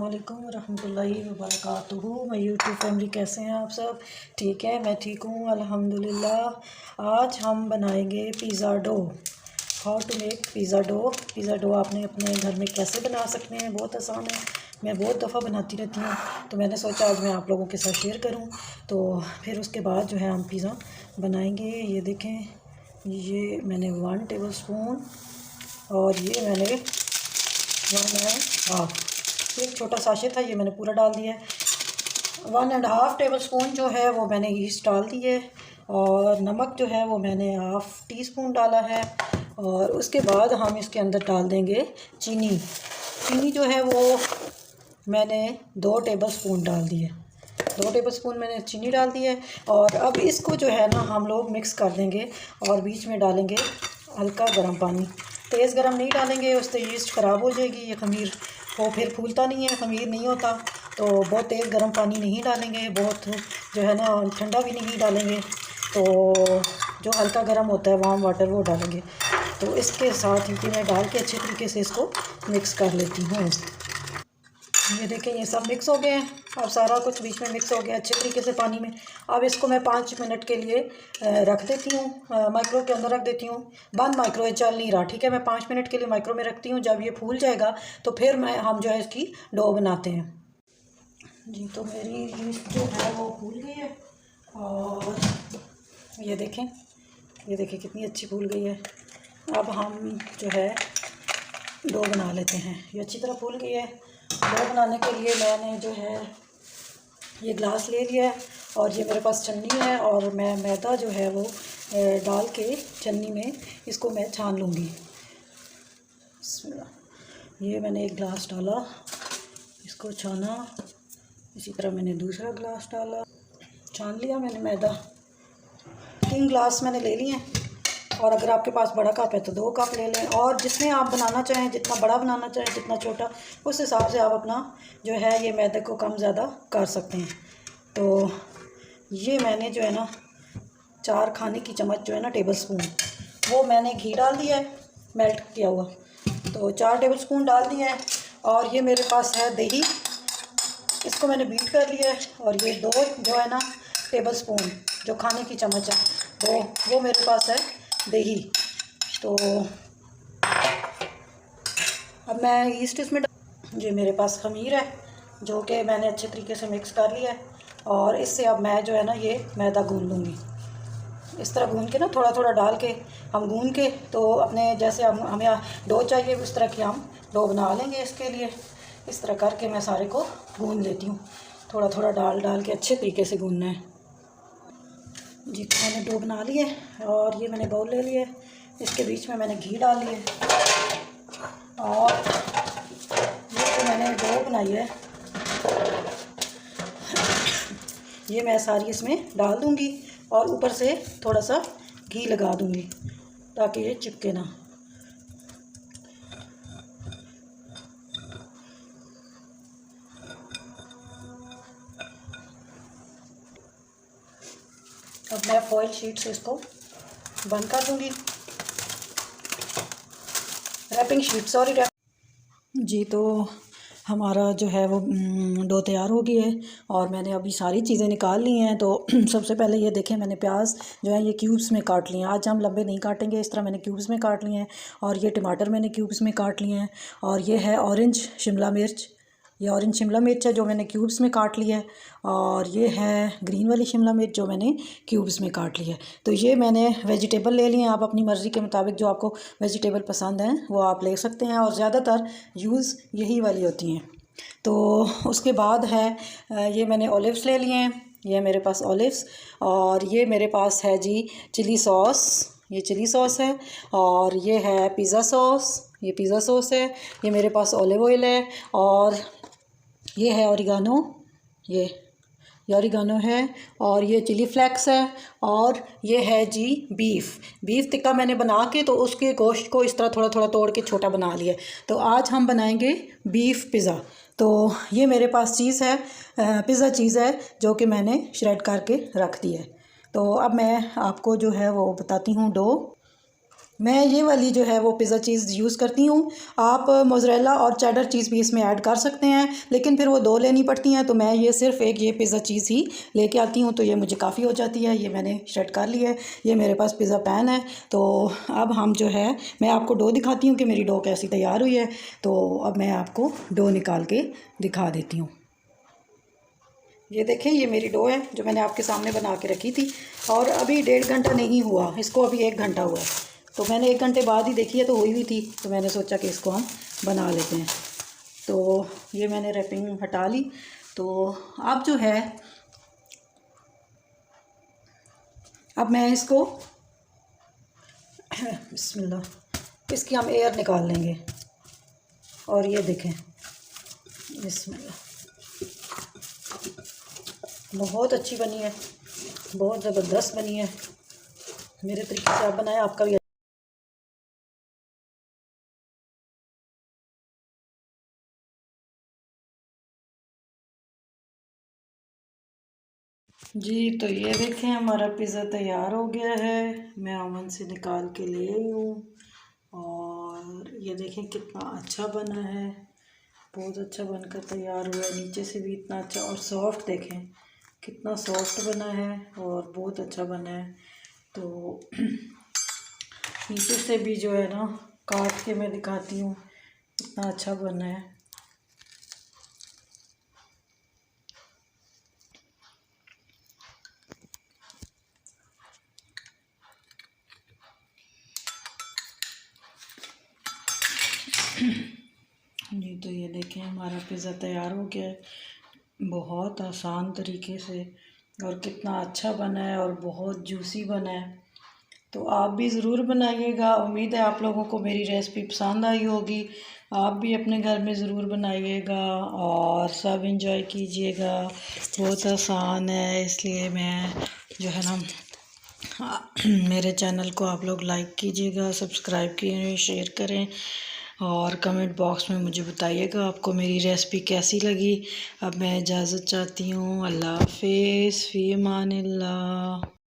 अस्सलामुअलैकुम रहमतुल्लाहि वबरकातुहू। मैं यूट्यूब फैमिली, कैसे हैं आप सब? ठीक है, मैं ठीक हूँ अल्हम्दुलिल्लाह। आज हम बनाएंगे pizza dough. How to make pizza dough. Pizza dough आपने अपने घर में कैसे बना सकते हैं, बहुत आसान है। मैं बहुत दफ़ा बनाती रहती हूँ, तो मैंने सोचा आज मैं आप लोगों के साथ शेयर करूँ। तो फिर उसके बाद जो है हम पिज़्ज़ा बनाएंगे। ये देखें, ये मैंने 1 टेबल स्पून और ये मैंने 1.5, एक छोटा साशे था, ये मैंने पूरा डाल दिया है। 1.5 टेबल स्पून जो है वो मैंने ईस्ट डाल दी है, और नमक जो है वो मैंने 1/2 टीस्पून डाला है। और उसके बाद हम इसके अंदर डाल देंगे चीनी। चीनी जो है वो मैंने 2 टेबल स्पून डाल दी है। 2 टेबल स्पून मैंने चीनी डाल दी है। और अब इसको जो है ना हम लोग मिक्स कर देंगे, और बीच में डालेंगे हल्का गर्म पानी। तेज़ गर्म नहीं डालेंगे, उससे यीस्ट ख़राब हो जाएगी। ये ख़मीर वो फिर फूलता नहीं है, ख़मीर नहीं होता। तो बहुत तेज़ गर्म पानी नहीं डालेंगे, बहुत जो है ना ठंडा भी नहीं डालेंगे। तो जो हल्का गर्म होता है वार्म वाटर वो डालेंगे। तो इसके साथ ही मैं डाल के अच्छे तरीके से इसको मिक्स कर लेती हूँ। ये देखें, ये सब मिक्स हो गए हैं। अब सारा कुछ बीच में मिक्स हो गया अच्छे तरीके से पानी में। अब इसको मैं 5 मिनट के लिए रख देती हूँ, माइक्रो के अंदर रख देती हूँ। बंद माइक्रो है, चल नहीं रहा, ठीक है। मैं 5 मिनट के लिए माइक्रो में रखती हूँ। जब ये फूल जाएगा तो फिर हम जो है इसकी डो बनाते हैं। जी, तो मेरी यीस्ट जो है वो फूल गई है, और ये देखें, ये देखें कितनी अच्छी फूल गई है। अब हम जो है डो बना लेते हैं। ये अच्छी तरह फूल गई है। डो बनाने के लिए मैंने जो है ये ग्लास ले लिया है, और ये मेरे पास छन्नी है, और मैं मैदा जो है वो डाल के छन्नी में इसको मैं छान लूँगी। ये मैंने एक ग्लास डाला, इसको छाना। इसी तरह मैंने दूसरा ग्लास डाला, छान लिया मैंने मैदा। 3 ग्लास मैंने ले लिए हैं, और अगर आपके पास बड़ा कप है तो 2 कप ले लें। और जिसमें आप बनाना चाहें, जितना बड़ा बनाना चाहें, जितना छोटा, उस हिसाब से आप अपना जो है ये मैदे को कम ज़्यादा कर सकते हैं। तो ये मैंने जो है ना 4 खाने की चम्मच जो है ना टेबल स्पून, वो मैंने घी डाल दिया है मेल्ट किया हुआ। तो 4 टेबल स्पून डाल दिया है। और ये मेरे पास है दही, इसको मैंने बीट कर लिया है। और ये 2 जो है ना टेबल स्पून जो खाने की चम्मच है वो मेरे पास है दही। तो अब मैं ईस्ट इसमें ये मेरे पास ख़मीर है, जो कि मैंने अच्छे तरीके से मिक्स कर लिया है। और इससे अब मैं जो है ना ये मैदा गूंद लूँगी। इस तरह गूंद के ना, थोड़ा थोड़ा डाल के हम गूंद के, तो अपने जैसे हमें डो चाहिए उस तरह की हम डो बना लेंगे। इसके लिए इस तरह करके मैं सारे को गूंद लेती हूँ। थोड़ा थोड़ा डाल के अच्छे तरीके से गूंदना है। जी, मैंने डो बना लिए, और ये मैंने बाउल ले लिया है। इसके बीच में मैंने घी डाल लिया, और ये जो मैंने डो बनाई है ये मैं सारी इसमें डाल दूँगी, और ऊपर से थोड़ा सा घी लगा दूँगी ताकि ये चिपके ना। अब मैं फॉइल शीट से इसको बंद कर दूँगी, रैपिंग शीट, सॉरी जी। तो हमारा जो है वो डो तैयार हो गई है, और मैंने अभी सारी चीज़ें निकाल ली हैं। तो सबसे पहले ये देखें, मैंने प्याज जो है ये क्यूब्स में काट लिए हैं। आज हम लंबे नहीं काटेंगे, इस तरह मैंने क्यूब्स में काट लिए हैं। और ये टमाटर मैंने क्यूब्स में काट लिए हैं। और ये है ऑरेंज शिमला मिर्च, ये ऑरेंज शिमला मिर्च है जो मैंने क्यूब्स में काट लिया है। और ये है ग्रीन वाली शिमला मिर्च जो मैंने क्यूब्स में काट लिया है। तो ये मैंने वेजिटेबल ले लिए हैं। आप अपनी मर्ज़ी के मुताबिक जो आपको वेजिटेबल पसंद हैं वो आप ले सकते हैं, और ज़्यादातर यूज़ यही वाली होती हैं। तो उसके बाद है ये मैंने ऑलिव्स ले लिए हैं, ये मेरे पास ऑलिव्स। और ये मेरे पास है जी चिली सॉस, ये चिली सॉस है। और ये है पिज़्ज़ा सॉस, ये पिज़्ज़ा सॉस है। ये मेरे पास ऑलिव ऑयल है। और ये है ओरिगानो, ये ओरिगानो है। और ये चिली फ्लेक्स है। और ये है जी बीफ टिक्का मैंने बना के, तो उसके गोश्त को इस तरह थोड़ा थोड़ा तोड़ के छोटा बना लिया। तो आज हम बनाएंगे बीफ पिज़्ज़ा। तो ये मेरे पास चीज़ है, पिज़्ज़ा चीज़ है, जो कि मैंने श्रेड करके रख दी है। तो अब मैं आपको जो है वो बताती हूँ डो। मैं ये वाली जो है वो पिज़्ज़ा चीज़ यूज़ करती हूँ। आप मोज़रेला और चेडर चीज़ भी इसमें ऐड कर सकते हैं, लेकिन फिर वो 2 लेनी पड़ती हैं, तो मैं ये सिर्फ़ एक ये पिज़्ज़ा चीज़ ही लेके आती हूँ, तो ये मुझे काफ़ी हो जाती है। ये मैंने सेट कर लिया है। ये मेरे पास पिज़्ज़ा पैन है। तो अब हम जो है, मैं आपको डो दिखाती हूँ कि मेरी डो कैसी तैयार हुई है। तो अब मैं आपको डो निकाल के दिखा देती हूँ। ये देखें, ये मेरी डो है जो मैंने आपके सामने बना के रखी थी, और अभी 1.5 घंटा नहीं हुआ इसको, अभी 1 घंटा हुआ है। तो मैंने 1 घंटे बाद ही देखी है, तो हुई हुई थी, तो मैंने सोचा कि इसको हम बना लेते हैं। तो ये मैंने रैपिंग हटा ली। तो अब जो है, अब मैं इसको बिस्मिल्लाह, इसकी हम एयर निकाल लेंगे। और ये देखें, बिस्मिल्लाह, बहुत अच्छी बनी है, बहुत ज़बरदस्त बनी है। मेरे तरीके से आप बनाएं, आपका भी। जी, तो ये देखें, हमारा पिज़्ज़ा तैयार हो गया है। मैं ओवन से निकाल के ले आई हूँ, और ये देखें कितना अच्छा बना है। बहुत अच्छा बनकर तैयार हुआ है, नीचे से भी इतना अच्छा, और सॉफ्ट देखें कितना सॉफ्ट बना है, और बहुत अच्छा बना है। तो नीचे से भी जो है ना, काट के मैं दिखाती हूँ, इतना अच्छा बना है। जी, तो ये देखें, हमारा पिज़्ज़ा तैयार हो गया है, बहुत आसान तरीके से, और कितना अच्छा बना है, और बहुत जूसी बना है। तो आप भी ज़रूर बनाइएगा। उम्मीद है आप लोगों को मेरी रेसिपी पसंद आई होगी। आप भी अपने घर में ज़रूर बनाइएगा, और सब इंजॉय कीजिएगा। बहुत आसान है, इसलिए मैं जो है ना, मेरे चैनल को आप लोग लाइक कीजिएगा, सब्सक्राइब कीजिए, शेयर करें, और कमेंट बॉक्स में मुझे बताइएगा आपको मेरी रेसिपी कैसी लगी। अब मैं इजाज़त चाहती हूँ। अल्लाह हाफ़िज़, फ़ी अमानिल्लाह।